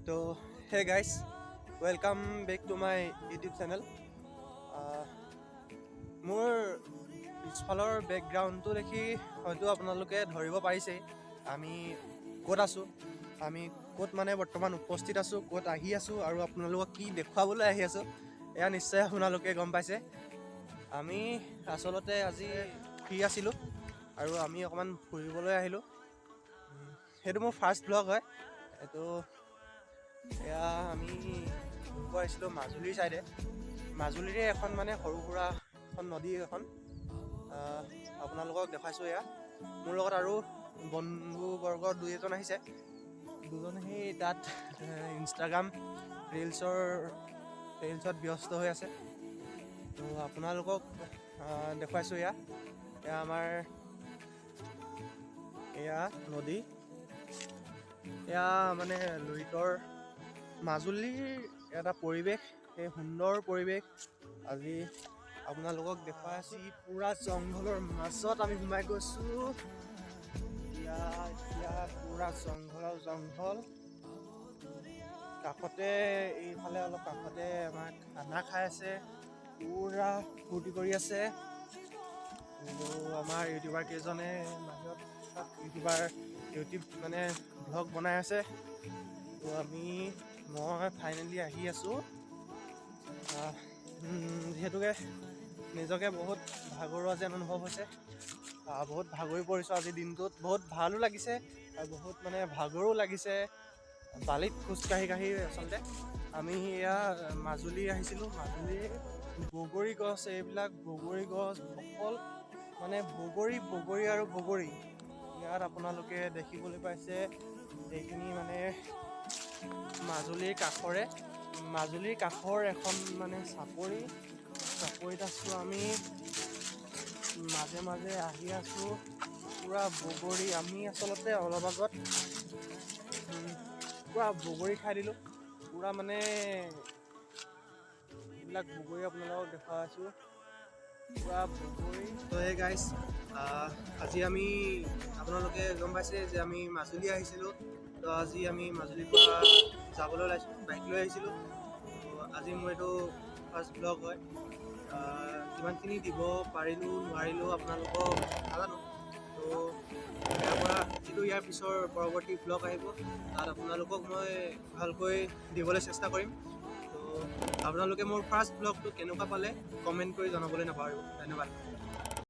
তো hey guys, welcome back to my YouTube channel. মোৰ পিছফালৰ বেকগ্ৰাউণ্ডটো দেখি হয়তো আপোনালোকে ধৰিব পাৰিছেই আমি ক'ত আছোঁ, আমি ক'ত মানে বৰ্তমান উপস্থিত আছোঁ, ক'ত আহি আছোঁ আৰু আপোনালোকক কি দেখুৱাবলৈ আহি আছোঁ এয়া নিশ্চয় আপোনালোকে গম পাইছে। আমি আচলতে আজি ফ্ৰী আছিলোঁ আৰু আমি অকণমান ফুৰিবলৈ আহিলোঁ। সেইটো মোৰ ফাৰ্ষ্ট ব্লগ হয়। এইটো এয়া আমি ফুৰিব আহিছিলোঁ মাজুলীৰ ছাইডে। মাজুলীৰে এখন মানে সৰু সুৰা এখন নদী এখন আপোনালোকক দেখাইছোঁ। এয়া মোৰ লগত আৰু বন্ধুবৰ্গ দুই এজন আহিছে। দুজন সেই তাত ইনষ্টাগ্ৰাম ৰিলছত ব্যস্ত হৈ আছে। তো আপোনালোকক দেখুৱাইছোঁ। এয়া আমাৰ এয়া নদী, এয়া মানে লুইতৰ মাজুলীৰ এটা পৰিৱেশ, সেই সুন্দৰ পৰিৱেশ আজি আপোনালোকক দেখুৱাই আছোঁ। পূৰা জংঘলৰ মাজত আমি সোমাই গৈছোঁ। এতিয়া পূৰা জংঘল কাষতে, এইফালে অলপ কাষতে আমাৰ খানা খাই আছে, পূৰা ফূৰ্তি কৰি আছে। কিন্তু আমাৰ ইউটিউবাৰ কেইজনে বাহিৰত ইউটিউব মানে ভ্লগ বনাই আছে। তো মই ফাইনেলি আহি আছোঁ। যিহেতুকে নিজকে বহুত ভাগৰুৱা যেন অনুভৱ হৈছে। বহুত ভাগৰি পৰিছোঁ আজিৰ দিনটোত। বহুত ভালো লাগিছে আৰু বহুত মানে ভাগৰো লাগিছে। বালিত খোজকাঢ়ি আচলতে আমি এয়া মাজুলী আহিছিলোঁ। মাজুলীৰ বগৰী গছ, এইবিলাক বগৰী গছ অকল মানে বগৰী আৰু বগৰী। ইয়াত আপোনালোকে দেখিবলৈ পাইছে এইখিনি মানে মাজুলীৰ কাষৰ এখন মানে চাপৰিত আছোঁ আমি। মাজে আহি আছোঁ, পূৰা বগৰী। আমি আচলতে অলপ আগত পূৰা বগৰী খাই দিলোঁ। পূৰা মানে এইবিলাক বগৰী আপোনালোকক দেখুৱাই আছোঁ, পূৰা বগৰী। তো এই গাইজ, আজি আমি আপোনালোকে গম পাইছে যে আমি মাজুলী আহিছিলোঁ। তো আজি আমি মাজুলীৰ পৰা যাবলৈ ওলাইছোঁ, বাইক লৈ আহিছিলোঁ। তো আজি মোৰ এইটো ফাৰ্ষ্ট ব্লগ হয়। কিমানখিনি দিব পাৰিলোঁ নোৱাৰিলোঁ আপোনালোকক নাজানো। তো ইয়াৰ পিছৰ পৰৱৰ্তী ব্লগ আহিব, তাত আপোনালোকক মই ভালকৈ দিবলৈ চেষ্টা কৰিম। তো আপোনালোকে মোৰ ফাৰ্ষ্ট ব্লগটো কেনেকুৱা পালে কমেণ্ট কৰি জনাবলৈ নাপাহৰিব। ধন্যবাদ।